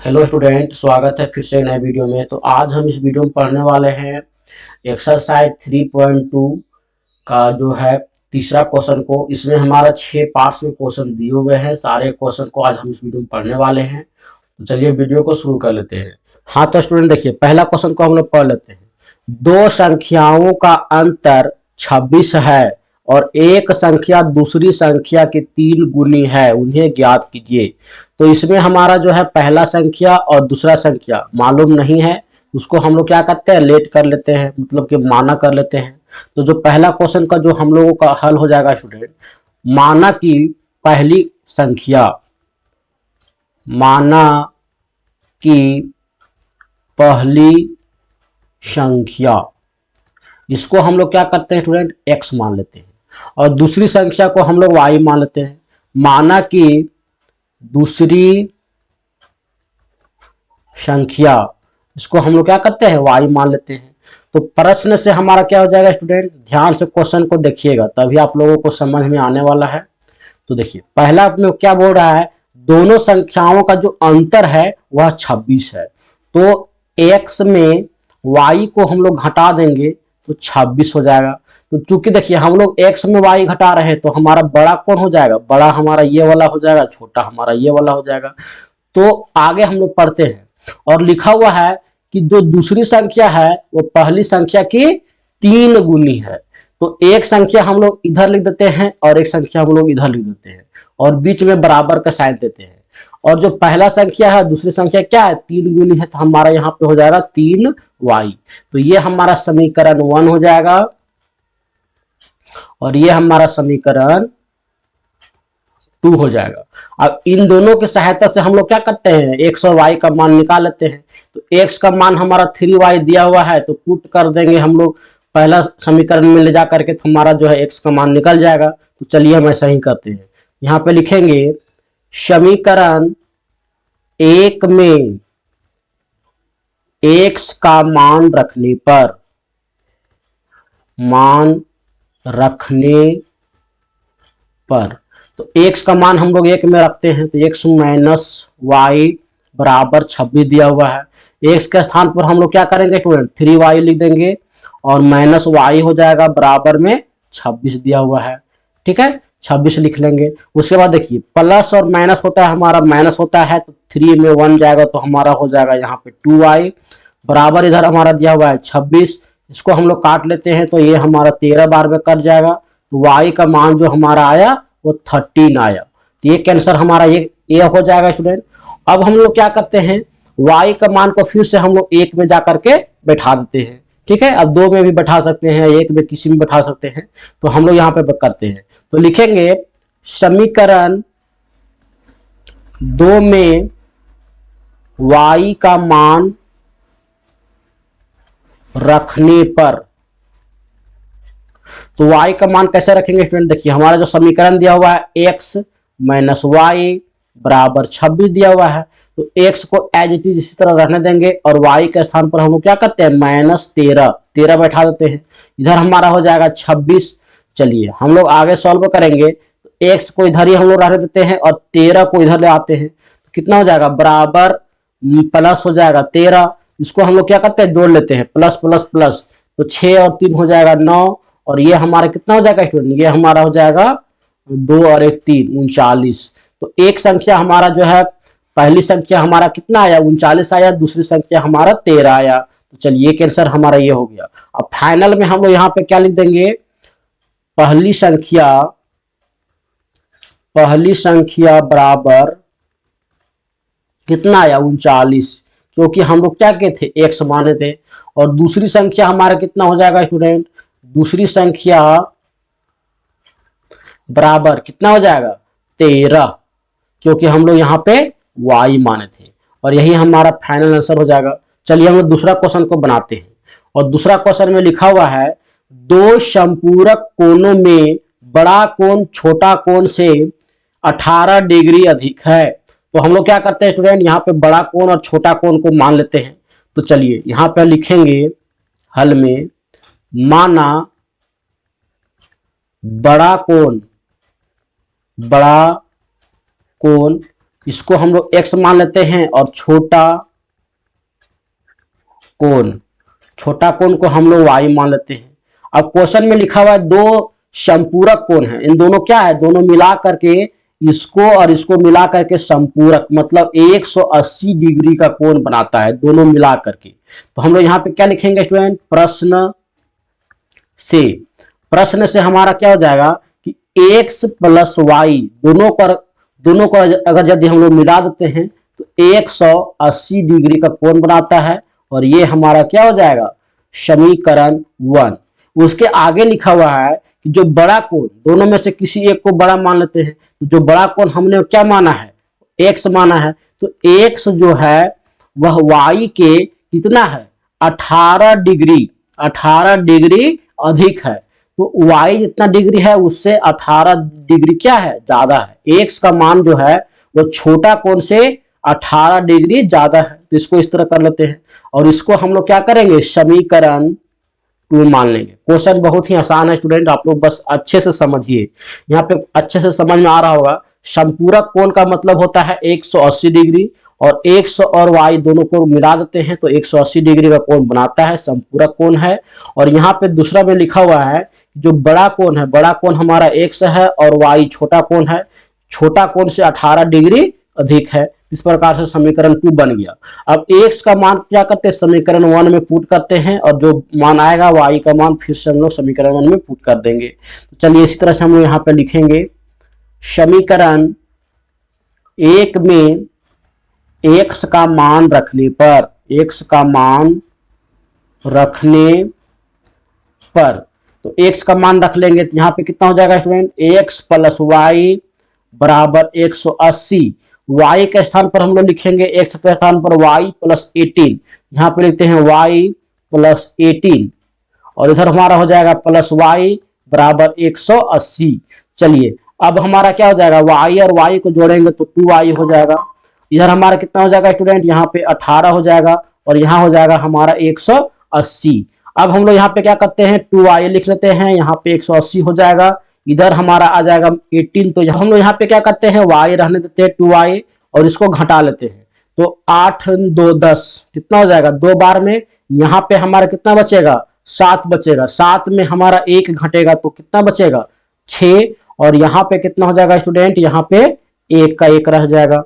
Hello student, स्वागत है फिर से नए वीडियो में। तो आज हम इस वीडियो में पढ़ने वाले हैं एक्सरसाइज 3.2 का जो है तीसरा क्वेश्चन को। इसमें हमारा 6 पार्ट्स में क्वेश्चन दिए हुए हैं। सारे क्वेश्चन को आज हम इस वीडियो में पढ़ने वाले हैं। तो चलिए वीडियो को शुरू कर लेते हैं। हाँ तो स्टूडेंट देखिए, पहला क्वेश्चन को हम लोग पढ़ लेते हैं। दो संख्याओं का अंतर 26 है और एक संख्या दूसरी संख्या की 3 गुनी है, उन्हें ज्ञात कीजिए। तो इसमें हमारा जो है पहला संख्या और दूसरा संख्या मालूम नहीं है, उसको हम लोग क्या करते हैं, लेट कर लेते हैं, मतलब कि माना कर लेते हैं। तो जो पहला क्वेश्चन का जो हम लोगों का हल हो जाएगा स्टूडेंट, माना कि पहली संख्या, माना कि पहली संख्या, इसको हम लोग क्या करते हैं स्टूडेंट, x मान लेते हैं और दूसरी संख्या को हम लोग y मान लेते हैं। माना कि दूसरी संख्या, इसको हम लोग क्या करते हैं, y मान लेते हैं। तो प्रश्न से हमारा क्या हो जाएगा स्टूडेंट, ध्यान से क्वेश्चन को देखिएगा तभी आप लोगों को समझ में आने वाला है। तो देखिए पहला में क्या बोल रहा है, दोनों संख्याओं का जो अंतर है वह 26 है। तो x में y को हम लोग घटा देंगे तो 26 हो जाएगा। तो चूंकि देखिए हम लोग x में y घटा रहे हैं तो हमारा बड़ा कौन हो जाएगा, बड़ा हमारा ये वाला हो जाएगा, छोटा हमारा ये वाला हो जाएगा। तो आगे हम लोग पढ़ते हैं और लिखा हुआ है कि जो दूसरी संख्या है वो पहली संख्या की 3 गुनी है। तो एक संख्या हम लोग इधर लिख देते हैं और एक संख्या हम लोग इधर लिख देते हैं और बीच में बराबर का साइन देते हैं। और जो पहला संख्या है दूसरी संख्या क्या है, 3 गुनी है, तो हमारा यहाँ पे हो जाएगा 3y। तो ये हमारा समीकरण 1 हो जाएगा और ये हमारा समीकरण 2 हो जाएगा। अब इन दोनों की सहायता से हम लोग क्या करते हैं, x और y का मान निकाल लेते हैं। तो x का मान हमारा 3y दिया हुआ है तो पुट कर देंगे हम लोग पहला समीकरण में ले जा करके, तो हमारा जो है x का मान निकल जाएगा। तो चलिए हम ऐसा ही करते हैं, यहाँ पे लिखेंगे समीकरण 1 में x का मान रखने पर, तो x का मान हम लोग 1 में रखते हैं तो x माइनस वाई बराबर 26 दिया हुआ है। x के स्थान पर हम लोग क्या करेंगे स्टूडेंट, 3y लिख देंगे और माइनस वाई हो जाएगा बराबर में 26 दिया हुआ है। ठीक है, 26 लिख लेंगे। उसके बाद देखिए प्लस और माइनस होता है, हमारा माइनस होता है तो 3 में 1 जाएगा तो हमारा हो जाएगा यहाँ पे 2y बराबर, इधर हमारा दिया हुआ है 26, इसको हम लोग काट लेते हैं तो ये हमारा 13 बार में कट जाएगा। तो y का मान जो हमारा आया वो 13 आया। तो ये कैंसर हमारा ये हो जाएगा स्टूडेंट। अब हम लोग क्या करते हैं, y का मान को फिर से हम लोग 1 में जा करके बैठा देते हैं। ठीक है, अब 2 में भी बैठा सकते हैं, 1 में किसी में बैठा सकते हैं। तो हम लोग यहाँ पे करते हैं तो लिखेंगे समीकरण 2 में y का मान रखने पर, तो y का मान कैसे रखेंगे स्टूडेंट, देखिए हमारा जो समीकरण दिया हुआ है x माइनस वाई बराबर 26 दिया हुआ है। तो x को एज इट इज इसी तरह रहने देंगे और y के स्थान पर हम लोग क्या करते हैं, माइनस 13 बैठा देते हैं, इधर हमारा हो जाएगा 26। चलिए हम लोग आगे सॉल्व करेंगे तो x को इधर ही हम लोग रहने देते हैं और 13 को इधर ले आते हैं तो कितना हो जाएगा, बराबर प्लस हो जाएगा 13। इसको हम लोग क्या करते हैं, जोड़ लेते हैं, प्लस प्लस प्लस, तो 6 और 3 हो जाएगा 9 और ये हमारा कितना हो जाएगा स्टूडेंट, ये हमारा हो जाएगा 2 और 1 3 39। तो एक संख्या हमारा जो है, पहली संख्या हमारा कितना आया, 39 आया, दूसरी संख्या हमारा 13 आया। तो चलिए एक आंसर हमारा ये हो गया। अब फाइनल में हम लोग यहाँ पे क्या लिख देंगे, पहली संख्या बराबर कितना आया, 39, क्योंकि हम लोग क्या के थे, x माने थे। और दूसरी संख्या हमारा कितना हो जाएगा स्टूडेंट, दूसरी संख्या बराबर कितना हो जाएगा, 13, क्योंकि हम लोग यहाँ पे y माने थे और यही हमारा फाइनल आंसर हो जाएगा। चलिए हम लोग दूसरा क्वेश्चन को बनाते हैं और दूसरा क्वेश्चन में लिखा हुआ है, दो समपूरक कोणों में बड़ा कोण छोटा कोण से 18 डिग्री अधिक है। तो हम लोग क्या करते हैं स्टूडेंट, यहाँ पे बड़ा कोण और छोटा कोण को मान लेते हैं। तो चलिए यहाँ पे लिखेंगे हल में, माना बड़ा कोण इसको हम लोग x मान लेते हैं, और छोटा कोण को हम लोग y मान लेते हैं। अब क्वेश्चन में लिखा हुआ है दो संपूरक कोण है, इन दोनों क्या है, दोनों मिला करके इसको और इसको मिला करके संपूरक मतलब 180 डिग्री का कोण बनाता है दोनों मिला करके। तो हम लोग यहाँ पे क्या लिखेंगे स्टूडेंट, प्रश्न से हमारा क्या हो जाएगा कि x प्लस वाई दोनों को अगर यदि हम लोग मिला देते हैं तो 180 डिग्री का कोण बनाता है, और ये हमारा क्या हो जाएगा, समीकरण 1। उसके आगे लिखा हुआ है कि जो बड़ा कोण, दोनों में से किसी एक को बड़ा मान लेते हैं, तो जो बड़ा कोण हमने क्या माना है, x माना है, तो x जो है वह y के कितना है, 18 डिग्री अधिक है। तो y जितना डिग्री है उससे 18 डिग्री क्या है, ज्यादा है। x का मान जो है वो छोटा कोण से 18 डिग्री ज्यादा है। तो इसको इस तरह कर लेते हैं, और इसको हम लोग क्या करेंगे, समीकरण 2 मान लेंगे। क्वेश्चन बहुत ही आसान है स्टूडेंट, आप लोग बस अच्छे से समझिए, यहाँ पे अच्छे से समझ में आ रहा होगा। संपूरक कोण का मतलब होता है 180 डिग्री, और x और y दोनों को मिला देते हैं तो 180 डिग्री का कोण बनाता है, संपूरक कोण है। और यहाँ पे दूसरा में लिखा हुआ है जो बड़ा कोण है, बड़ा कोण हमारा x है और y छोटा कोण है, छोटा कोण से 18 डिग्री अधिक है। इस प्रकार से समीकरण 2 बन गया। अब x का मान क्या करते हैं, समीकरण 1 में पुट करते हैं, और जो मान आएगा y का मान फिर से हम लोग समीकरण 1 में पुट कर देंगे। तो चलिए इसी तरह से हम लोग यहाँ पे लिखेंगे, समीकरण 1 में x का मान रखने पर तो x का मान रख लेंगे, तो यहाँ पे कितना हो जाएगा स्टूडेंट, x प्लस वाई बराबर 180। y के स्थान पर हम लोग लिखेंगे x के स्थान पर y प्लस 18, यहाँ पे लिखते हैं y प्लस 18, और इधर हमारा हो जाएगा प्लस y बराबर 180। चलिए अब हमारा क्या हो जाएगा, y और y को जोड़ेंगे तो 2y हो जाएगा। इधर हमारा कितना हो जाएगा स्टूडेंट, यहाँ पे 18 हो जाएगा, और यहाँ हो जाएगा हमारा 180। अब हम लोग यहाँ पे क्या करते हैं, 2y लिख लेते हैं, यहाँ पे 180 हो जाएगा, इधर हमारा आ जाएगा 18। तो हम लोग यहाँ पे क्या करते हैं, y रहने देते हैं 2y, और इसको घटा लेते हैं, तो 8 2 10 कितना हो जाएगा, 2 बार में यहाँ पे हमारा कितना बचेगा, 7 बचेगा, 7 में हमारा 1 घटेगा तो कितना बचेगा, 6, और यहाँ पे कितना हो जाएगा स्टूडेंट, यहाँ पे 1 का 1 रह जाएगा।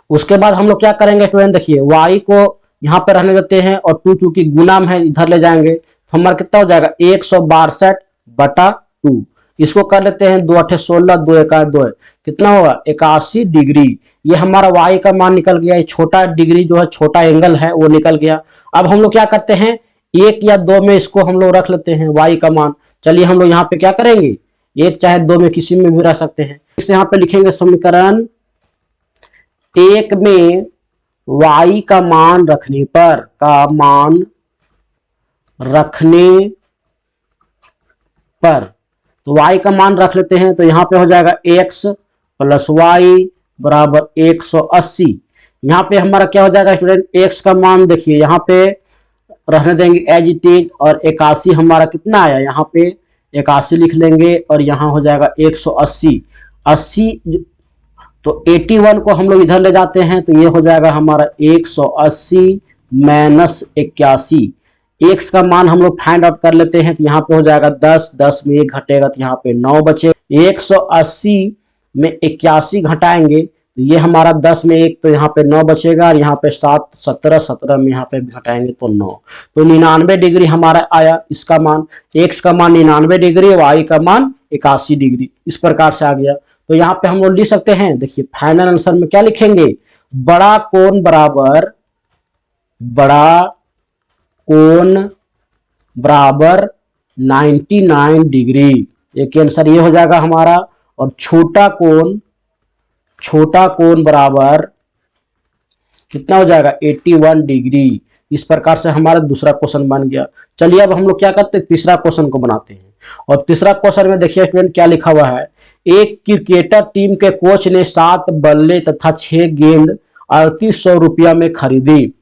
उसके बाद हम लोग क्या करेंगे स्टूडेंट, देखिए y को यहाँ पे रहने देते हैं, और 2 चूंकि गुना में है इधर ले जाएंगे, तो हमारा कितना हो जाएगा 162/2। इसको कर लेते हैं 2 8 16 2 1 2, कितना होगा 81 डिग्री। ये हमारा y का मान निकल गया, ये छोटा डिग्री जो है, छोटा एंगल है वो निकल गया। अब हम लोग क्या करते हैं, 1 या 2 में इसको हम लोग रख लेते हैं y का मान। चलिए हम लोग यहाँ पे क्या करेंगे, 1 चाहे 2 में किसी में भी रख सकते हैं। इसे यहाँ पे लिखेंगे समीकरण 1 में y का मान रखने पर तो y का मान रख लेते हैं, तो यहाँ पे हो जाएगा x प्लस वाई बराबर 180। यहाँ पे हमारा क्या हो जाएगा स्टूडेंट, x का मान देखिए यहाँ पे रहने देंगे एज इट इज, और 81 हमारा कितना आया, यहाँ पे 81 लिख लेंगे, और यहाँ हो जाएगा 180 80, तो 81 को हम लोग इधर ले जाते हैं, तो ये हो जाएगा हमारा 180 माइनस 81। x का मान हम लोग फाइंड आउट कर लेते हैं, तो यहाँ पे हो जाएगा 10, 10 में 1 घटेगा तो यहाँ पे 9 बचे। 180 में 81 घटाएंगे तो ये हमारा 10 में 1 तो यहाँ पे 9 बचेगा, और यहाँ पे 7 17 17 में यहाँ पे घटाएंगे तो 9, तो 99 डिग्री हमारा आया इसका मान। x का मान 99 डिग्री, y का मान 81 डिग्री, इस प्रकार से आ गया। तो यहाँ पे हम लोग लिख सकते हैं, देखिए फाइनल आंसर में क्या लिखेंगे, बड़ा कोण बराबर 99 डिग्री, एक आंसर ये हो जाएगा हमारा। और छोटा कोण बराबर कितना हो जाएगा 81 डिग्री। इस प्रकार से हमारा दूसरा क्वेश्चन बन गया। चलिए अब हम लोग क्या करते हैं, तीसरा क्वेश्चन को बनाते हैं। और तीसरा क्वेश्चन में देखिए स्टूडेंट क्या लिखा हुआ है, एक क्रिकेटर टीम के कोच ने 7 बल्ले तथा 6 गेंद 3800 रुपया में खरीदी।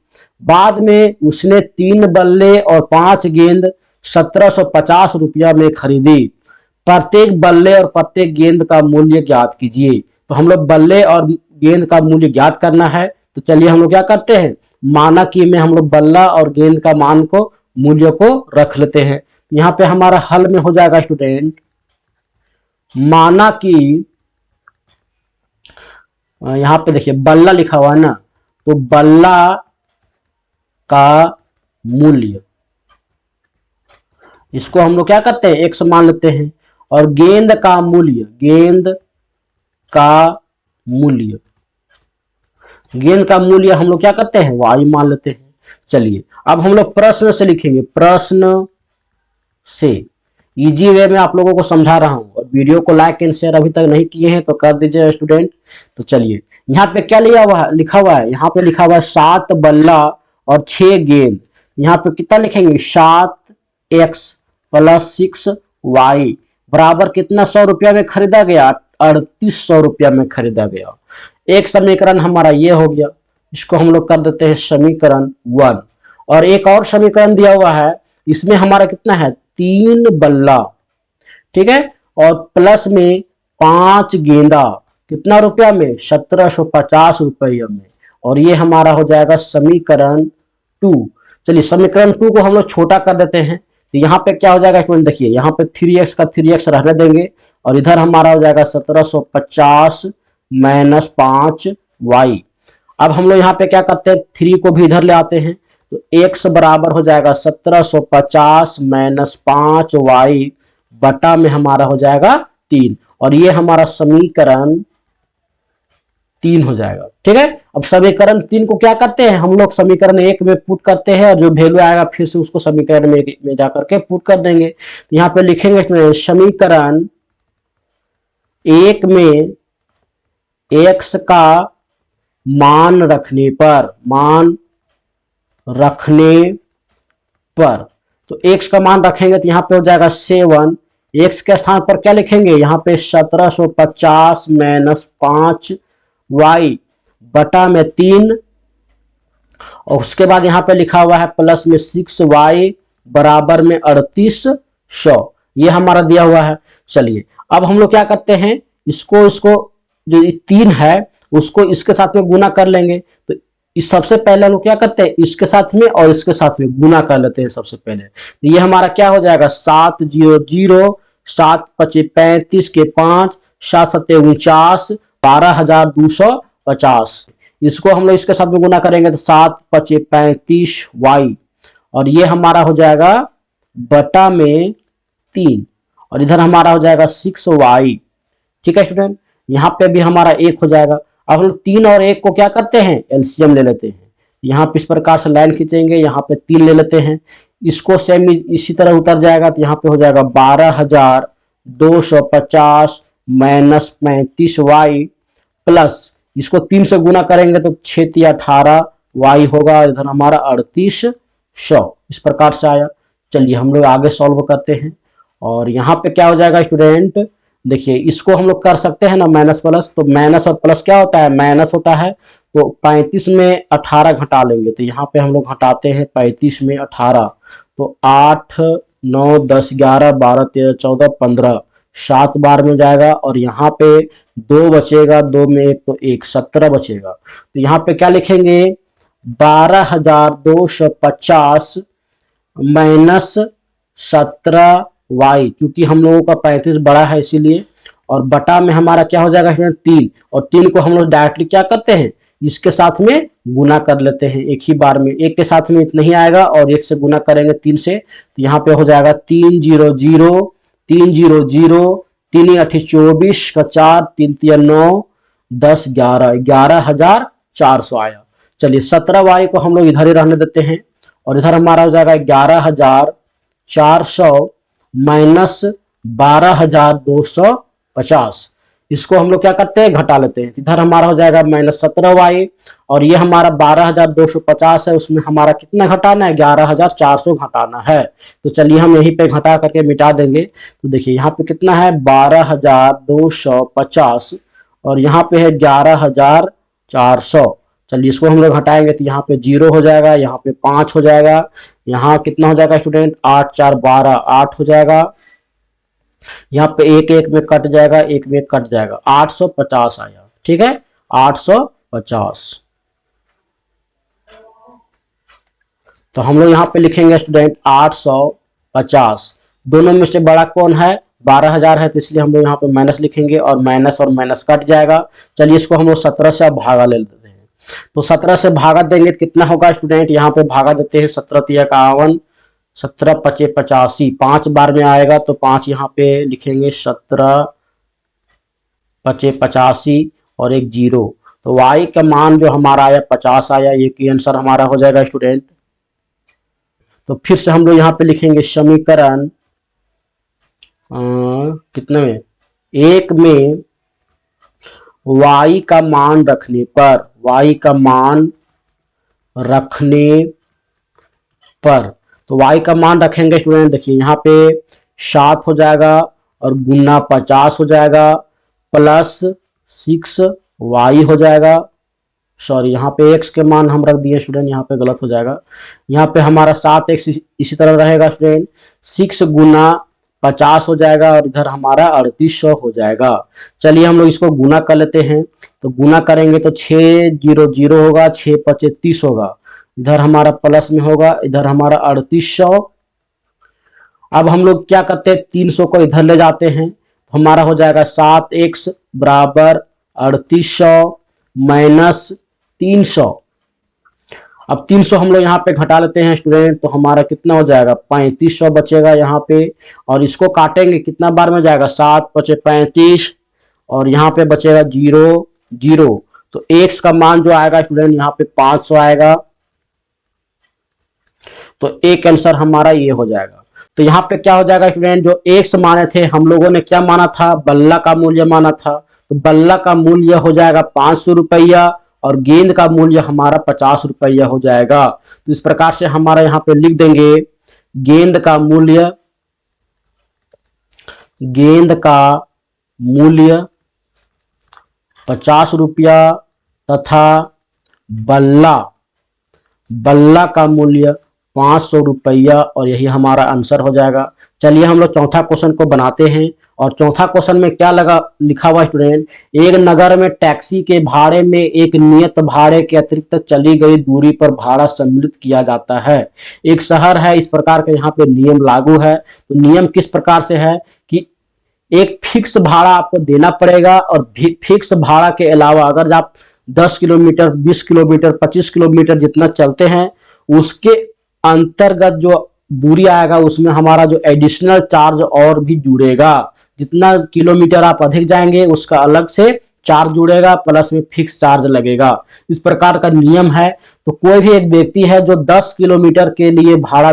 बाद में उसने 3 बल्ले और 5 गेंद 1750 रुपया में खरीदी। प्रत्येक बल्ले और प्रत्येक गेंद का मूल्य ज्ञात कीजिए। तो हम लोग बल्ले और गेंद का मूल्य ज्ञात करना है। तो चलिए हम लोग क्या करते हैं, मानक में हम लोग बल्ला और गेंद का मान को मूल्य को रख लेते हैं। यहाँ पे हमारा हल में हो जाएगा स्टूडेंट, माना कि यहाँ पे देखिए बल्ला लिखा हुआ है ना, तो बल्ला का मूल्य, इसको हम लोग क्या करते हैं, x मान लेते हैं। और गेंद का मूल्य, गेंद का मूल्य, गेंद का मूल्य हम लोग क्या करते हैं, y मान लेते हैं। चलिए अब हम लोग प्रश्न से लिखेंगे, प्रश्न से इजी वे में आप लोगों को समझा रहा हूं, और वीडियो को लाइक एंड शेयर अभी तक नहीं किए हैं तो कर दीजिए स्टूडेंट। तो चलिए यहाँ पे क्या लिखा हुआ है, यहाँ पे लिखा हुआ है 7 बल्ला और 6 गेंद। यहाँ पे कितना लिखेंगे, 7x + 6y बराबर कितना 100 रुपया में खरीदा गया, 3800 रुपया में खरीदा गया। एक समीकरण हमारा ये हो गया, इसको हम लोग कर देते हैं समीकरण 1। और एक और समीकरण दिया हुआ है, इसमें हमारा कितना है, 3 बल्ला, ठीक है, और प्लस में 5 गेंदा, कितना रुपया में, 1750 रुपया में। और ये हमारा हो जाएगा समीकरण 2। चलिए समीकरण 2 को हम लोग छोटा कर देते हैं। तो यहाँ पे क्या हो जाएगा स्टूडेंट, देखिए यहाँ पे 3x का 3x रहने देंगे, और इधर हमारा हो जाएगा 1750 - 5y। अब हम लोग यहाँ पे क्या करते हैं, 3 को भी इधर ले आते हैं। तो x बराबर हो जाएगा 1750 - 5y बटा में हमारा हो जाएगा 3, और ये हमारा समीकरण 3 हो जाएगा। ठीक है, अब समीकरण 3 को क्या करते हैं हम लोग, समीकरण 1 में पुट करते हैं, और जो वैल्यू आएगा फिर से उसको समीकरण में जाकर के पुट कर देंगे। तो यहाँ पे लिखेंगे समीकरण 1 में x का मान रखने पर, तो x का मान रखेंगे तो यहाँ पे हो जाएगा 7। x के स्थान पर क्या लिखेंगे, यहाँ पे 1750 - 5y बटा में 3, और उसके बाद यहाँ पे लिखा हुआ है प्लस में 6y बराबर में 3800, ये हमारा दिया हुआ है। चलिए अब हम लोग क्या करते हैं, इसको जो 3 है उसको इसके साथ में गुना कर लेंगे। तो इस सबसे पहले हम लोग क्या करते हैं, इसके साथ में और इसके साथ में गुना कर लेते हैं सबसे पहले। तो ये हमारा क्या हो जाएगा, 700, 7 × 5 = 35 के 5, 7 × 7 = 49, 12250। इसको हम लोग इसके साथ में गुना करेंगे तो 7 × 5 = 35y, और ये हमारा हो जाएगा बटा में 3, और इधर हमारा हो जाएगा 6y। ठीक है स्टूडेंट, यहाँ पे भी हमारा 1 हो जाएगा। अब हम 3 और 1 को क्या करते हैं, एलसीएम ले लेते हैं। यहाँ पे इस प्रकार से लाइन खींचेंगे, यहाँ पे 3 ले लेते हैं, इसको सेम इसी तरह उतर जाएगा। तो यहाँ पे हो जाएगा 12250 - 35y प्लस इसको 3 से गुना करेंगे तो 6 × 18y होगा, इधर हमारा 3800, इस प्रकार से आया। चलिए हम लोग आगे सॉल्व करते हैं। और यहाँ पे क्या हो जाएगा स्टूडेंट, देखिए इसको हम लोग कर सकते हैं ना माइनस प्लस, तो माइनस और प्लस क्या होता है, माइनस होता है। तो 35 में 18 घटा लेंगे, तो यहाँ पे हम लोग घटाते हैं 35 में 18, तो 8, 9, 10, 11, 12, 13, 14, 15, 7 बार में जाएगा, और यहाँ पे 2 बचेगा, 2 में 1 तो 1, 17 बचेगा। तो यहाँ पे क्या लिखेंगे, 12250 - 17y, क्योंकि हम लोगों का 35 बड़ा है इसीलिए, और बटा में हमारा क्या हो जाएगा 3, और 3 को हम लोग डायरेक्टली क्या करते हैं, इसके साथ में गुना कर लेते हैं एक ही बार में। एक के साथ में इतना ही आएगा, और 1 से गुना करेंगे 3 से, तो यहाँ पे हो जाएगा 300, 300, 3 × 8 = 24 का 4, 3 × 3 = 9, 10, 11, 11400 आया। चलिए 17y को हम लोग इधर ही रहने देते हैं, और इधर हमारा हो जाएगा 11400 - 12250। इसको हम लोग क्या करते हैं, घटा लेते हैं। इधर हमारा हो जाएगा -17y, और ये हमारा 12250 है, उसमें हमारा कितना घटाना है, 11400 घटाना है। तो चलिए हम यहीं पे घटा करके मिटा देंगे। तो देखिए यहाँ पे कितना है, 12250, और यहाँ पे है 11400। चलिए इसको हम लोग घटाएंगे तो यहाँ पे 0 हो जाएगा, यहाँ पे 5 हो जाएगा, यहाँ कितना हो जाएगा स्टूडेंट, 8 × 4 = 12, 8 हो जाएगा। यहाँ पे 1 1 में कट जाएगा, 1 में कट जाएगा, 850 आया। ठीक है, 850। तो हम लोग यहाँ पे लिखेंगे स्टूडेंट 850। दोनों में से बड़ा कौन है? 12,000 है, तो इसलिए हम लोग यहाँ पे माइनस लिखेंगे और माइनस कट जाएगा। चलिए इसको हम लोग 17 से अब भागा ले लेते हैं। तो 17 से भागा देंगे तो कितना होगा स्टूडेंट? यहाँ पे भागा देते हैं, 17 × 51, 17 × 5 = 85, 5 बार में आएगा तो 5 यहाँ पे लिखेंगे, 17 × 5 = 85 और एक 0। तो y का मान जो हमारा आया 50 आया, ये की आंसर हमारा हो जाएगा स्टूडेंट। तो फिर से हम लोग यहाँ पे लिखेंगे समीकरण कितने में? 1 में y का मान रखने पर, y का मान रखने पर, तो y का मान रखेंगे स्टूडेंट, देखिए यहाँ पे 7 हो जाएगा और गुना 50 हो जाएगा प्लस 6y हो जाएगा। सॉरी, यहाँ पे x के मान हम रख दिए स्टूडेंट, यहाँ पे गलत हो जाएगा। यहाँ पे हमारा 7x इसी तरह रहेगा स्टूडेंट, 6 गुना 50 हो जाएगा और इधर हमारा 3800 हो जाएगा। चलिए हम लोग इसको गुना कर लेते हैं। तो गुना करेंगे तो 600 होगा, 6 × 5 = 30 होगा, इधर हमारा प्लस में होगा, इधर हमारा 3800। अब हम लोग क्या करते हैं, 300 को इधर ले जाते हैं, तो हमारा हो जाएगा 7x = 3800 माइनस 300। अब 300 हम लोग यहाँ पे घटा लेते हैं स्टूडेंट, तो हमारा कितना हो जाएगा? 3500 बचेगा यहाँ पे। और इसको काटेंगे कितना बार में जाएगा? 7 × 5 = 35 और यहाँ पे बचेगा 0 0। तो x का मान जो आएगा स्टूडेंट यहाँ पे 500 आएगा। तो एक आंसर हमारा ये हो जाएगा। तो यहाँ पे क्या हो जाएगा स्टूडेंट, जो x माने थे हम लोगों ने क्या माना था? बल्ला का मूल्य माना था। तो बल्ला का मूल्य हो जाएगा 500 रुपया और गेंद का मूल्य हमारा 50 रुपया हो जाएगा। तो इस प्रकार से हमारा यहाँ पे लिख देंगे गेंद का मूल्य 50 रुपया तथा बल्ला का मूल्य 500 रुपया, और यही हमारा आंसर हो जाएगा। चलिए हम लोग चौथा क्वेश्चन को बनाते हैं। और चौथा क्वेश्चन में क्या लिखा हुआ स्टूडेंट, एक नगर में टैक्सी के भाड़े में एक नियत भाड़े के अतिरिक्त चली गई दूरी पर भाड़ा सम्मिलित किया जाता है। एक शहर है, इस प्रकार का यहाँ पे नियम लागू है। तो नियम किस प्रकार से है कि एक फिक्स भाड़ा आपको देना पड़ेगा और फिक्स भाड़ा के अलावा अगर आप 10 किलोमीटर, 20 किलोमीटर, 25 किलोमीटर जितना चलते हैं उसके अंतर्गत जो दूरी आएगा उसमें हमारा जो एडिशनल चार्ज और भी जुड़ेगा। जितना किलोमीटर आप अधिक जाएंगे उसका अलग से चार्ज जुड़ेगा, प्लस में फिक्स चार्ज लगेगा। इस प्रकार का नियम है। तो कोई भी एक व्यक्ति है जो 10 किलोमीटर के लिए भाड़ा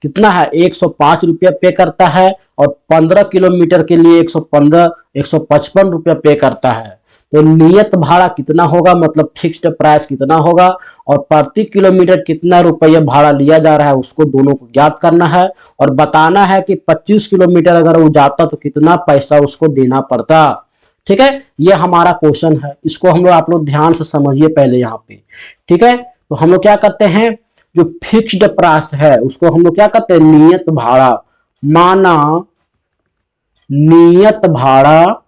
कितना है, 105 रुपया पे करता है और 15 किलोमीटर के लिए 155 रुपया पे करता है। तो नियत भाड़ा कितना होगा, मतलब फिक्स्ड प्राइस कितना होगा और प्रति किलोमीटर कितना रुपया भाड़ा लिया जा रहा है उसको दोनों को ज्ञात करना है और बताना है कि 25 किलोमीटर अगर वो जाता तो कितना पैसा उसको देना पड़ता। ठीक है, ये हमारा क्वेश्चन है। इसको हम लोग आप लोग ध्यान से समझिए पहले यहाँ पे। ठीक है, तो हम लोग क्या करते हैं, जो फिक्स्ड प्राइस है उसको हम लोग क्या करते हैं, नियत भाड़ा। माना नियत भाड़ा,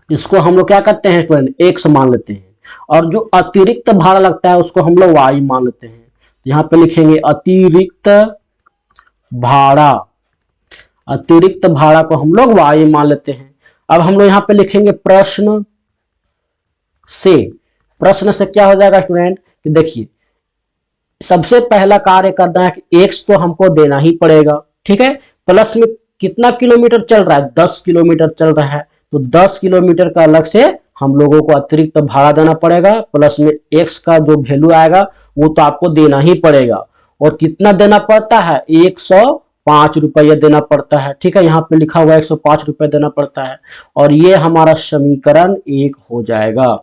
इसको हम लोग क्या करते हैं स्टूडेंट, x मान लेते हैं। और जो अतिरिक्त भाड़ा लगता है उसको हम लोग y मान लेते हैं। तो यहाँ पे लिखेंगे अतिरिक्त भाड़ा को हम लोग y मान लेते हैं। अब हम लोग यहाँ पे लिखेंगे प्रश्न से क्या हो जाएगा स्टूडेंट कि देखिए सबसे पहला कार्य करना है कि x तो हमको देना ही पड़ेगा। ठीक है, प्लस में कितना किलोमीटर चल रहा है, 10 किलोमीटर चल रहा है। तो 10 किलोमीटर का अलग से हम लोगों को अतिरिक्त भाड़ा देना पड़ेगा, प्लस में x का जो वैल्यू आएगा वो तो आपको देना ही पड़ेगा। और कितना देना पड़ता है, 105 रुपया देना पड़ता है। ठीक है, यहाँ पे लिखा हुआ है 105 रुपया देना पड़ता है और ये हमारा समीकरण 1 हो जाएगा।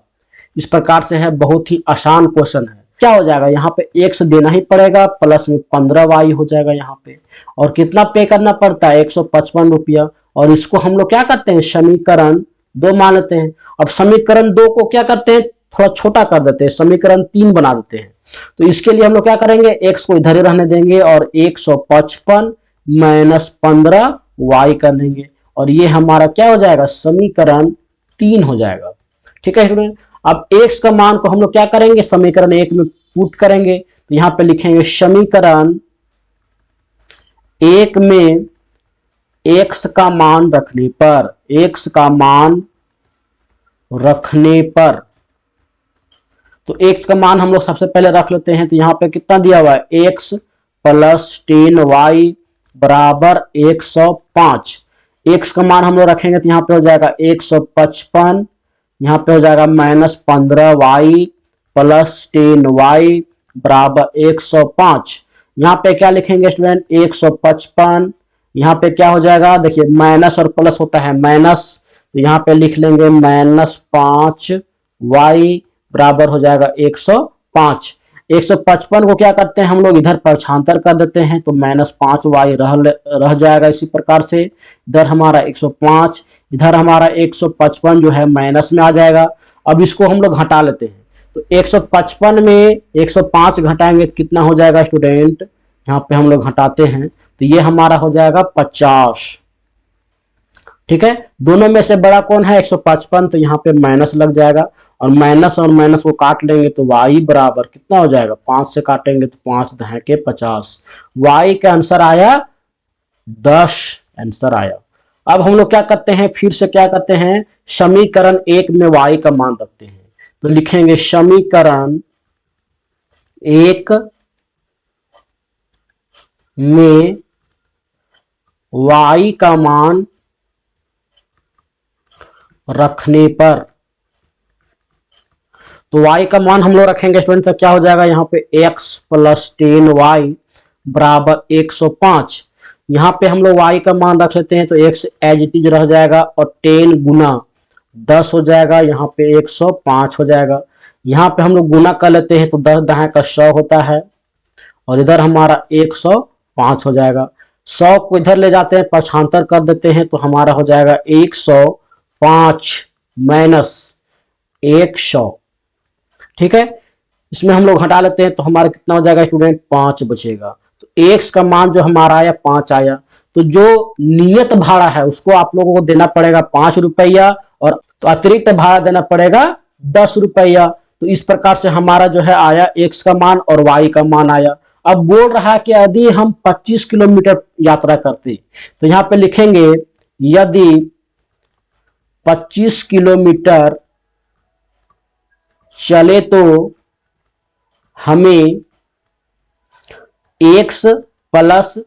इस प्रकार से है, बहुत ही आसान क्वेश्चन है। क्या हो जाएगा, यहाँ पे x देना ही पड़ेगा, प्लस में 15y हो जाएगा यहाँ पे। और कितना पे करना पड़ता है, 155 रुपया। और इसको हम लोग क्या करते हैं, समीकरण 2 मान लेते हैं। अब समीकरण 2 को क्या करते हैं, थोड़ा छोटा कर देते हैं, समीकरण 3 बना देते हैं। तो इसके लिए हम लोग क्या करेंगे, x को इधर ही रहने देंगे और 155 माइनस 15y कर लेंगे और ये हमारा क्या हो जाएगा, समीकरण 3 हो जाएगा। ठीक है स्टूडेंट, अब x का मान को हम लोग क्या करेंगे, समीकरण 1 में पुट करेंगे। तो यहां पे लिखेंगे समीकरण 1 में x का मान रखने पर, x का मान रखने पर, तो x का मान हम लोग सबसे पहले रख लेते हैं। तो यहाँ पे कितना दिया हुआ है, x प्लस 10y बराबर 105। x का मान हम लोग रखेंगे तो यहाँ पे हो जाएगा 155, यहाँ पे हो जाएगा -15y प्लस 10y बराबर 105। यहाँ पे क्या लिखेंगे स्टूडेंट, 155, यहाँ पे क्या हो जाएगा, देखिए माइनस और प्लस होता है माइनस, तो यहाँ पे लिख लेंगे -5y बराबर हो जाएगा 105। 155 को क्या करते हैं हम लोग, इधर पक्षांतर कर देते हैं, तो -5y रह जाएगा। इसी प्रकार से इधर हमारा 105, इधर हमारा 155 जो है माइनस में आ जाएगा। अब इसको हम लोग घटा लेते हैं, तो 155 में 105 घटाएंगे कितना हो जाएगा स्टूडेंट, यहाँ पे हम लोग घटाते हैं तो ये हमारा हो जाएगा 50। ठीक है, दोनों में से बड़ा कौन है, 155, तो यहाँ पे माइनस लग जाएगा, और माइनस को काट लेंगे तो y बराबर कितना हो जाएगा, 5 से काटेंगे तो 5 दहे के 50, y का आंसर आया 10 आंसर आया। अब हम लोग क्या करते हैं, फिर से क्या करते हैं, समीकरण 1 में y का मान रखते हैं। तो लिखेंगे समीकरण 1 में y का मान रखने पर, तो y का मान हम लोग रखेंगे स्टूडेंट, तो क्या हो जाएगा, यहाँ पे x प्लस 10y बराबर 105। यहाँ पे हम लोग y का मान रख लेते हैं तो x एज इट इज रह जाएगा, और 10 गुना 10 हो जाएगा, यहाँ पे 105 हो जाएगा। यहाँ पे हम लोग गुना कर लेते हैं तो 10 दहाई का 100 होता है, और इधर हमारा 105 हो जाएगा। 100 को इधर ले जाते हैं, पक्षांतर कर देते हैं, तो हमारा हो जाएगा 105 माइनस 100। ठीक है, इसमें हम लोग हटा लेते हैं तो हमारा कितना हो जाएगा स्टूडेंट, 5 बचेगा। तो x का मान जो हमारा आया 5 आया, तो जो नियत भाड़ा है उसको आप लोगों को देना पड़ेगा 5 रुपया, और तो अतिरिक्त भाड़ा देना पड़ेगा 10 रुपया। तो इस प्रकार से हमारा जो है आया x का मान और y का मान आया। अब बोल रहा है कि यदि हम 25 किलोमीटर यात्रा करते, तो यहाँ पे लिखेंगे यदि 25 किलोमीटर चले तो हमें x प्लस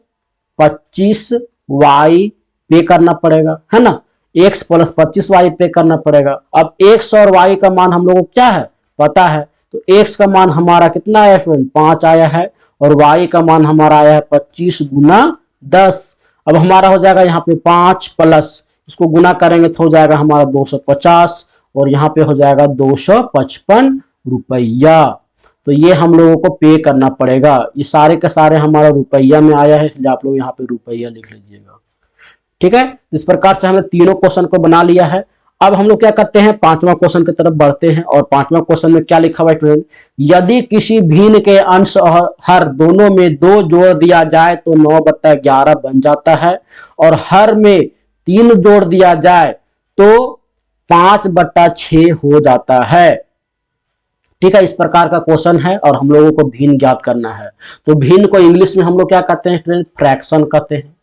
25y पे करना पड़ेगा, है ना, x प्लस 25y पे करना पड़ेगा। अब x और y का मान हम लोगों को क्या है पता है, तो x का मान हमारा कितना आया फ्रेंड, 5 आया है, और y का मान हमारा आया है 25 गुना 10। अब हमारा हो जाएगा यहाँ पे 5 प्लस, इसको गुना करेंगे तो हो जाएगा हमारा 250, और यहाँ पे हो जाएगा 255 रुपया। तो ये हम लोगों को पे करना पड़ेगा। ये सारे के सारे हमारा रुपया में आया है, इसलिए आप लोग यहाँ पे रुपया लिख लीजिएगा। ठीक है, इस प्रकार से हमने तीनों क्वेश्चन को बना लिया है। अब हम लोग क्या करते हैं, पांचवा क्वेश्चन की तरफ बढ़ते हैं। और पांचवा क्वेश्चन में क्या लिखा हुआ है स्टूडेंट, यदि किसी भिन्न के अंश और हर दोनों में 2 जोड़ दिया जाए तो 9/11 बन जाता है, और हर में 3 जोड़ दिया जाए तो 5/6 हो जाता है। ठीक है, इस प्रकार का क्वेश्चन है, और हम लोगों को भिन्न ज्ञात करना है। तो भिन्न को इंग्लिश में हम लोग क्या कहते हैं स्टूडेंट, फ्रैक्शन कहते हैं,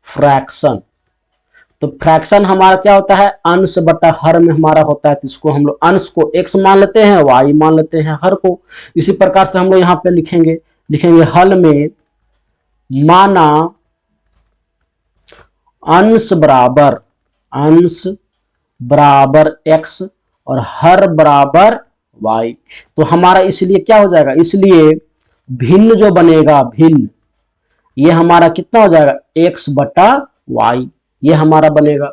फ्रैक्शन। तो फ्रैक्शन हमारा क्या होता है, अंश बटा हर में हमारा होता है। तो इसको हम लोग अंश को x मान लेते हैं, y मान लेते हैं हर को। इसी प्रकार से हम लोग यहाँ पे लिखेंगे हल में माना अंश बराबर x और हर बराबर y। तो हमारा इसलिए क्या हो जाएगा, इसलिए भिन्न जो बनेगा, भिन्न ये हमारा कितना हो जाएगा, x बटा y, ये हमारा बनेगा।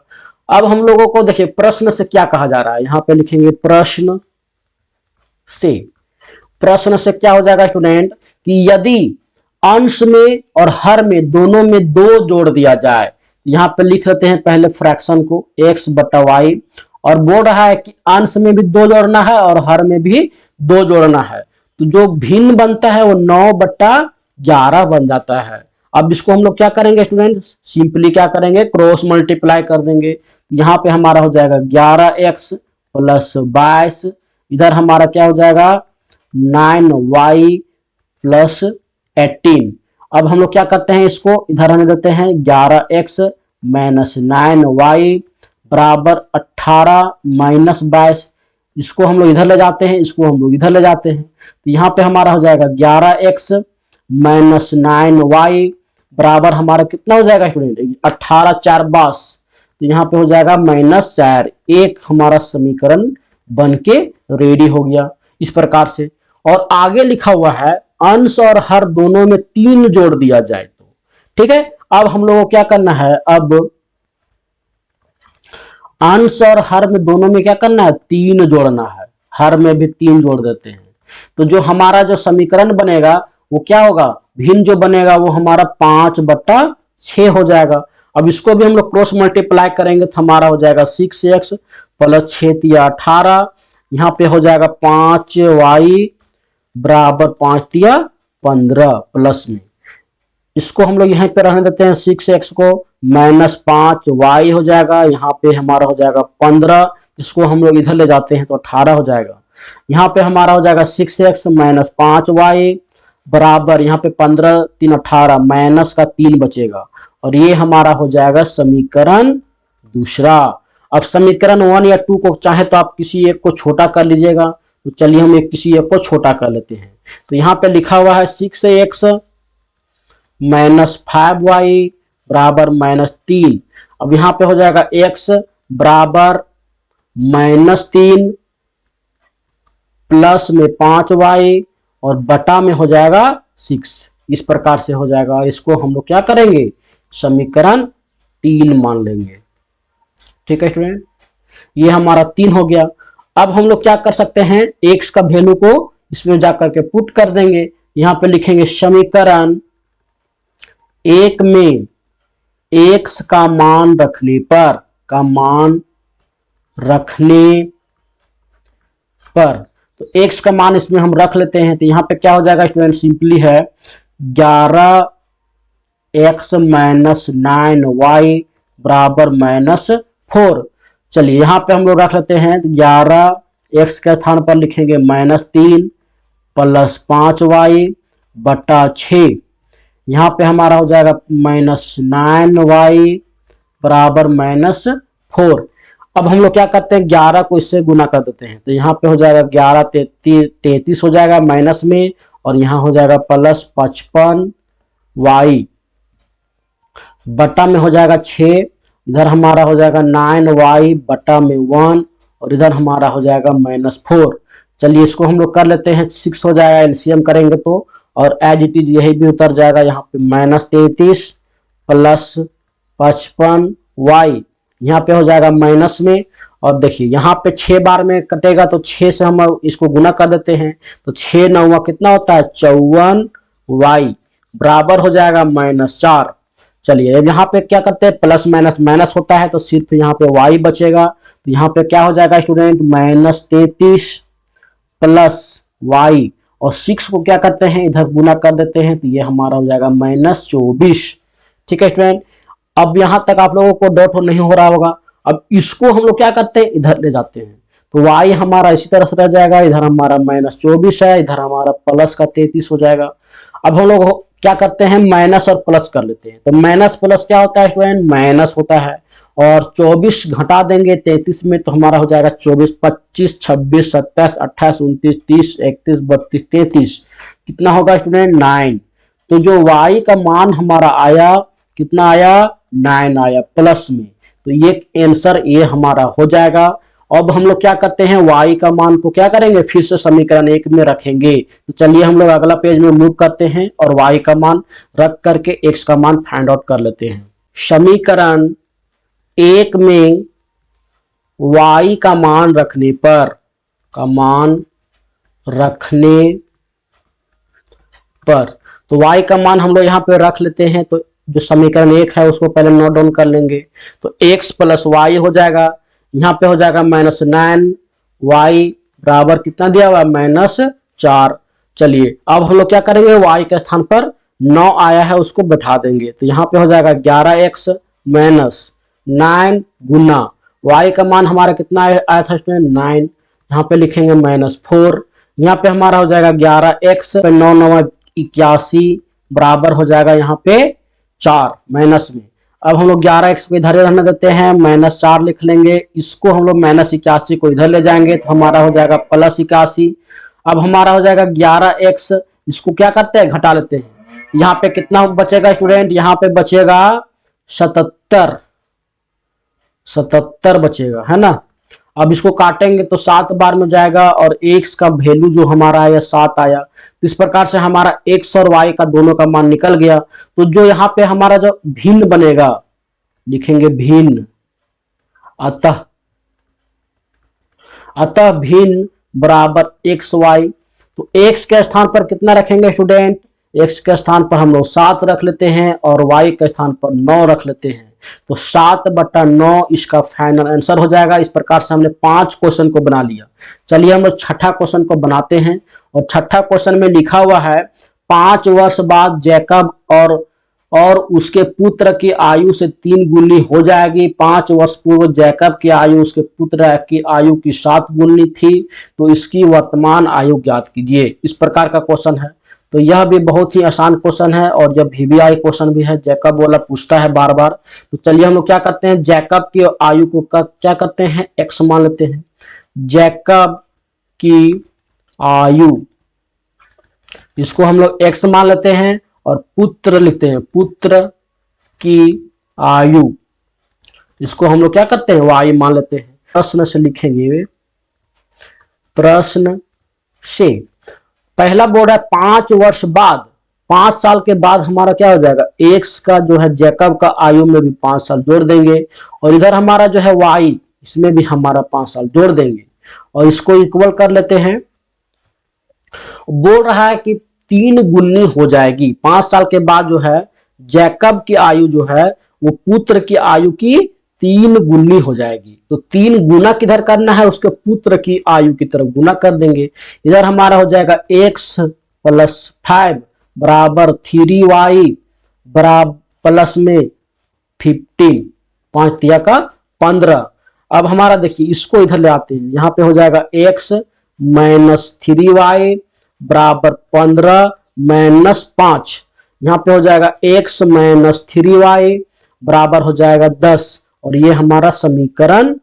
अब हम लोगों को देखिए प्रश्न से क्या कहा जा रहा है, यहां पे लिखेंगे प्रश्न से क्या हो जाएगा स्टूडेंट, कि यदि अंश में और हर में दोनों में 2 जोड़ दिया जाए, यहां पे लिख लेते हैं पहले फ्रैक्शन को x बटा y, और बोल रहा है कि अंश में भी 2 जोड़ना है और हर में भी 2 जोड़ना है। तो जो भिन्न बनता है वो 9/11 बन जाता है। अब इसको हम लोग क्या करेंगे स्टूडेंट, सिंपली क्या करेंगे, क्रॉस मल्टीप्लाई कर देंगे। यहाँ पे हमारा हो जाएगा 11x प्लस 22, इधर हमारा क्या हो जाएगा 9y प्लस 18। अब हम लोग क्या करते हैं, इसको इधर हमें देते हैं 11x माइनस 9y बराबर 18 माइनस 22। इसको हम लोग इधर ले जाते हैं, इसको हम लोग इधर ले जाते हैं, तो यहाँ पे हमारा हो जाएगा 11x माइनस 9y बराबर हमारा कितना हो जाएगा स्टूडेंट, 18 4 22, तो यहाँ पे हो जाएगा -4। एक हमारा समीकरण बन के रेडी हो गया इस प्रकार से। और आगे लिखा हुआ है अंश और हर दोनों में 3 जोड़ दिया जाए तो, ठीक है। अब हम लोगों को क्या करना है, अब अंश और हर में दोनों में क्या करना है, 3 जोड़ना है, हर में भी 3 जोड़ देते हैं। तो जो हमारा जो समीकरण बनेगा वो क्या होगा, भिन्न जो बनेगा वो हमारा 5/6 हो जाएगा। अब इसको भी हम लोग क्रॉस मल्टीप्लाई करेंगे तो हमारा हो जाएगा 6x प्लस 6 तिया 18, यहाँ पे हो जाएगा 5y बराबर 5 तिया 15 प्लस में, इसको हम लोग यहाँ पे रहने देते हैं 6x को, माइनस 5y हो जाएगा, यहाँ पे हमारा हो जाएगा 15, इसको हम लोग इधर ले जाते हैं तो 18 हो जाएगा। यहाँ पे हमारा हो जाएगा 6x माइनस 5y बराबर यहाँ पे 15 3 18, माइनस का 3 बचेगा, और ये हमारा हो जाएगा समीकरण दूसरा। अब समीकरण 1 या 2 को चाहे तो आप किसी एक को छोटा कर लीजिएगा, तो चलिए हम किसी एक को छोटा कर लेते हैं। तो यहाँ पे लिखा हुआ है 6x माइनस 5y बराबर -3। अब यहाँ पे हो जाएगा x बराबर -3 प्लस में 5y और बटा में हो जाएगा 6, इस प्रकार से हो जाएगा। इसको हम लोग क्या करेंगे, समीकरण 3 मान लेंगे, ठीक है स्टूडेंट। ये हमारा 3 हो गया। अब हम लोग क्या कर सकते हैं, x का वैल्यू को इसमें जाकर के पुट कर देंगे। यहाँ पे लिखेंगे समीकरण 1 में x का मान रखने पर, तो x का मान इसमें हम रख लेते हैं। तो यहाँ पे क्या हो जाएगा स्टूडेंट, सिंपली है 11x माइनस 9y बराबर -4। चलिए यहाँ पे हम लोग रख लेते हैं, 11x के स्थान पर लिखेंगे -3 प्लस 5y बटा 6, यहाँ पे हमारा हो जाएगा -9y बराबर -4। अब हम लोग क्या करते हैं, 11 को इससे गुना कर देते हैं, तो यहाँ पे हो जाएगा 11 33 हो जाएगा माइनस में, और यहाँ हो जाएगा प्लस 55y बटा में हो जाएगा 6, इधर हमारा हो जाएगा 9y बटा में 1, और इधर हमारा हो जाएगा -4। चलिए इसको हम लोग कर लेते हैं, 6 हो जाएगा एलसीएम करेंगे तो, और एज इट इज यही भी उतर जाएगा। यहाँ पे -33 प्लस 55y, यहाँ पे हो जाएगा माइनस में, और देखिए यहाँ पे 6 बार में कटेगा तो 6 से हम इसको गुना कर देते हैं, तो 6 9 कितना होता है 54y बराबर हो जाएगा -4। चलिए अब यहाँ पे क्या करते हैं, प्लस माइनस माइनस होता है तो सिर्फ यहाँ पे y बचेगा, तो यहाँ पे क्या हो जाएगा स्टूडेंट, -33 प्लस y, और 6 को क्या करते हैं इधर गुना कर देते हैं, तो ये हमारा हो जाएगा -24। ठीक है स्टूडेंट, अब यहाँ तक आप लोगों को डाउट नहीं हो रहा होगा। अब इसको हम लोग क्या करते हैं, इधर ले जाते हैं, तो y हमारा इसी तरह से रह जाएगा, इधर हमारा -24 है, इधर हमारा प्लस का 33 हो जाएगा। अब हम लोग क्या करते हैं, माइनस और प्लस कर लेते हैं, तो माइनस प्लस क्या होता है स्टूडेंट, माइनस होता है, और 24 घटा देंगे 33 में तो हमारा हो जाएगा 24 25 26 27 28 29 30 31 32 33, कितना होगा स्टूडेंट 9। तो जो y का मान हमारा आया कितना आया 9 आया प्लस में, तो ये आंसर ये हमारा हो जाएगा। अब हम लोग क्या करते हैं, y का मान को क्या करेंगे, फिर से समीकरण 1 में रखेंगे। तो चलिए हम लोग अगला पेज में मूव करते हैं और y का मान रख करके x का मान फाइंड आउट कर लेते हैं। समीकरण 1 में y का मान रखने पर तो y का मान हम लोग यहाँ पे रख लेते हैं, तो जो समीकरण 1 है उसको पहले नोट डाउन कर लेंगे, तो x प्लस y हो जाएगा, यहाँ पे हो जाएगा -9y बराबर कितना दिया हुआ है -4। चलिए अब हम लोग क्या करेंगे, y के स्थान पर 9 आया है उसको बैठा देंगे, तो यहाँ पे हो जाएगा 11x माइनस 9 गुना y का मान हमारा कितना आया था स्टूडेंट 9, यहाँ पे लिखेंगे -4, यहाँ पे हमारा हो जाएगा 11x 9 9 81 बराबर हो जाएगा यहाँ पे 4 माइनस में। अब हम लोग 11x को इधर रहने देते हैं, -4 लिख लेंगे, इसको हम लोग -81 को इधर ले जाएंगे तो हमारा हो जाएगा +81। अब हमारा हो जाएगा 11x, इसको क्या करते हैं घटा लेते हैं, यहाँ पे कितना बचेगा स्टूडेंट, यहाँ पे बचेगा 77 बचेगा, है ना। अब इसको काटेंगे तो 7 बार में जाएगा और x का वैल्यू जो हमारा आया 7 आया, तो इस प्रकार से हमारा x और y का दोनों का मान निकल गया। तो जो यहाँ पे हमारा जो भिन्न बनेगा, लिखेंगे भिन्न, अतः भिन्न बराबर x y, तो x के स्थान पर कितना रखेंगे स्टूडेंट, x के स्थान पर हम लोग 7 रख लेते हैं और y के स्थान पर 9 रख लेते हैं, तो 7/9 इसका फाइनल आंसर हो जाएगा। इस प्रकार से हमने 5 क्वेश्चन को बना लिया। चलिए हम लोग छठा क्वेश्चन को बनाते हैं, और छठा क्वेश्चन में लिखा हुआ है 5 वर्ष बाद जैकब और उसके पुत्र की आयु से 3 गुनी हो जाएगी। 5 वर्ष पूर्व जैकब की आयु उसके पुत्र की आयु की 7 गुनी थी, तो इसकी वर्तमान आयु ज्ञात कीजिए। इस प्रकार का क्वेश्चन है, तो यह भी बहुत ही आसान क्वेश्चन है और यह VBI क्वेश्चन भी है, जैकब वाला पूछता है बार बार। तो चलिए हम लोग क्या करते हैं, जैकब की आयु को क्या करते हैं x मान लेते हैं, जैकब की आयु इसको हम लोग x मान लेते हैं और पुत्र लिखते हैं, पुत्र की आयु इसको हम लोग क्या करते हैं y मान लेते हैं। प्रश्न से लिखेंगे, प्रश्न से पहला बोर्ड है 5 वर्ष बाद, 5 साल के बाद हमारा क्या हो जाएगा, x का जो है जैकब का आयु में भी 5 साल जोड़ देंगे, और इधर हमारा जो है y इसमें भी हमारा 5 साल जोड़ देंगे और इसको इक्वल कर लेते हैं। बोल रहा है कि 3 गुनी हो जाएगी, 5 साल के बाद जो है जैकब की आयु जो है वो पुत्र की आयु की 3 गुनी हो जाएगी। तो 3 गुना किधर करना है, उसके पुत्र की आयु की तरफ गुना कर देंगे। इधर हमारा हो जाएगा x + 5 बराबर 3y बराबर प्लस में 15, 5 तिया का 15। अब हमारा देखिए इसको इधर ले आते हैं, यहाँ पे हो जाएगा x - 3y बराबर 15 - 5, यहाँ पे हो जाएगा x - 3y बराबर हो जाएगा 10, और ये हमारा समीकरण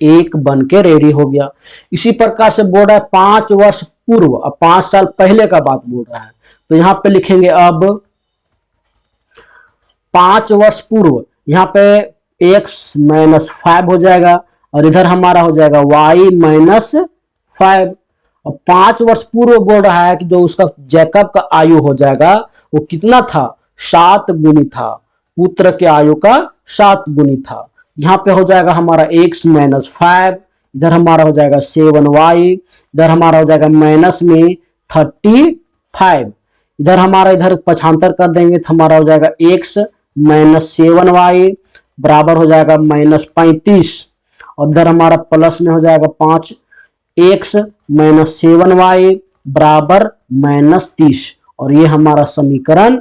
1 बन के रेडी हो गया। इसी प्रकार से बोल रहा है 5 वर्ष पूर्व, अब 5 साल पहले का बात बोल रहा है, तो यहाँ पे लिखेंगे अब 5 वर्ष पूर्व, यहाँ पे x - 5 हो जाएगा और इधर हमारा हो जाएगा y - 5। अब 5 वर्ष पूर्व बोल रहा है कि जो उसका जैकब का आयु हो जाएगा वो कितना था, 7 गुनी था, पुत्र के आयु का 7 गुनी था। यहाँ पे हो जाएगा हमारा x - 5, इधर हमारा हो जाएगा 7y, इधर हमारा हो जाएगा माइनस में 35, इधर पक्षांतर कर देंगे तो हमारा हो जाएगा x - 7y बराबर हो जाएगा -35, और इधर हमारा प्लस में हो जाएगा 5x - 7y बराबर -30, और ये हमारा समीकरण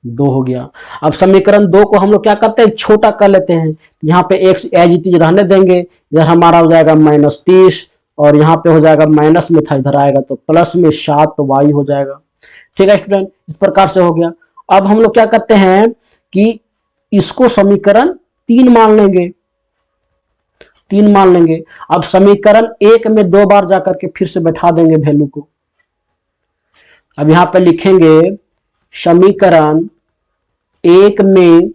2 हो गया। अब समीकरण 2 को हम लोग क्या करते हैं, छोटा कर लेते हैं, यहाँ पे x एज इट इज रहने देंगे, इधर हमारा हो जाएगा -30 और यहाँ पे हो जाएगा माइनस में था, इधर आएगा तो प्लस में 7y हो जाएगा। ठीक है स्टूडेंट, इस प्रकार से हो गया। अब हम लोग क्या करते हैं कि इसको समीकरण 3 मान लेंगे, 3 मान लेंगे। अब समीकरण 1 में 2 बार जाकर के फिर से बैठा देंगे वैल्यू को। अब यहाँ पे लिखेंगे समीकरण 1 में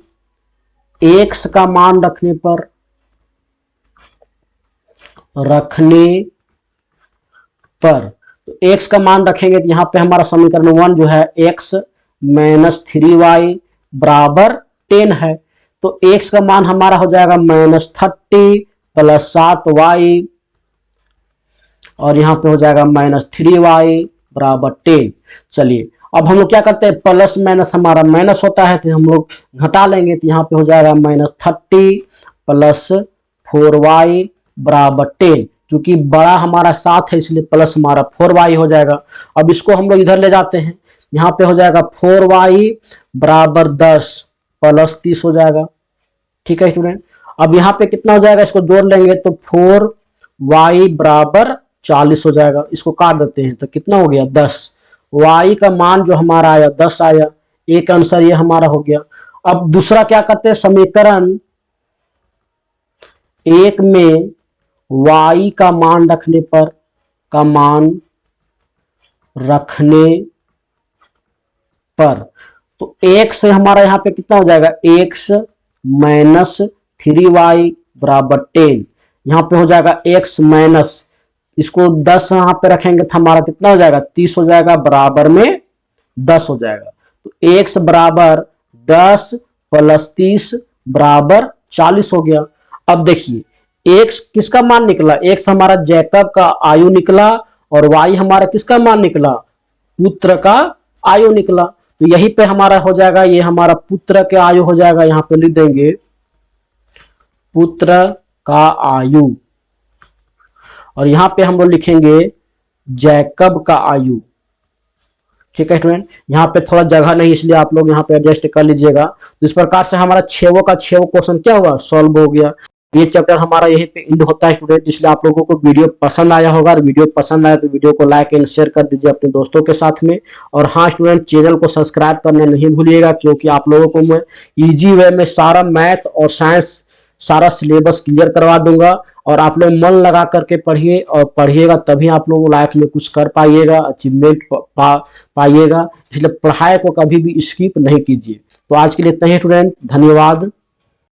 x का मान रखने पर तो x का मान रखेंगे तो यहाँ पे हमारा समीकरण 1 जो है x - 3y बराबर 10 है, तो x का मान हमारा हो जाएगा -30 + 7y, और यहाँ पे हो जाएगा -3y बराबर 10। चलिए अब हम लोग क्या करते हैं, प्लस माइनस हमारा माइनस होता है तो हम लोग घटा लेंगे, तो यहाँ पे हो जाएगा -30 + 4y बराबर 10, क्योंकि बड़ा हमारा साथ है इसलिए प्लस हमारा 4y हो जाएगा। अब इसको हम लोग इधर ले जाते हैं, यहाँ पे हो जाएगा 4y बराबर 10 प्लस 30 हो जाएगा। ठीक है स्टूडेंट, अब यहाँ पे कितना हो जाएगा, इसको जोड़ लेंगे तो 4y बराबर 40 हो जाएगा। इसको काट देते हैं तो कितना हो गया 10। y का मान जो हमारा आया 10 आया, एक आंसर ये हमारा हो गया। अब दूसरा क्या करते हैं, समीकरण एक में y का मान रखने पर तो x से हमारा यहाँ पे कितना हो जाएगा, x माइनस 3y बराबर 10। यहाँ पे हो जाएगा x माइनस, इसको 10 यहाँ पे रखेंगे तो हमारा कितना हो जाएगा 30 हो जाएगा, बराबर में 10 हो जाएगा। तो x बराबर 10 प्लस 30 बराबर 40 हो गया। अब देखिए x किसका मान निकला, x हमारा जैकब का आयु निकला और y हमारा किसका मान निकला, पुत्र का आयु निकला। तो यही पे हमारा हो जाएगा, ये हमारा पुत्र के आयु हो जाएगा, यहाँ पे लिख देंगे पुत्र का आयु, और यहाँ पे हम लोग लिखेंगे जैकब का आयु। ठीक है स्टूडेंट, यहाँ पे थोड़ा जगह नहीं इसलिए आप लोग यहाँ पे एडजस्ट कर लीजिएगा। तो इस प्रकार से हमारा 6 का 6 क्वेश्चन क्या हुआ, सॉल्व हो गया। ये चैप्टर हमारा यहीं पे एंड होता है स्टूडेंट। इसलिए आप लोगों को वीडियो पसंद आया होगा, और वीडियो पसंद आया तो वीडियो को लाइक एंड शेयर कर दीजिए अपने दोस्तों के साथ में। और हाँ स्टूडेंट, चैनल को सब्सक्राइब करना नहीं भूलिएगा, क्योंकि आप लोगों को मैं इजी वे में सारा मैथ और साइंस सारा सिलेबस क्लियर करवा दूंगा। और आप लोग मन लगा करके पढ़िए, और पढ़िएगा तभी आप लोग लाइफ में कुछ कर पाइएगा, अचीवमेंट पाइएगा। इसलिए पढ़ाई को कभी भी स्किप नहीं कीजिए। तो आज के लिए इतना ही स्टूडेंट, धन्यवाद।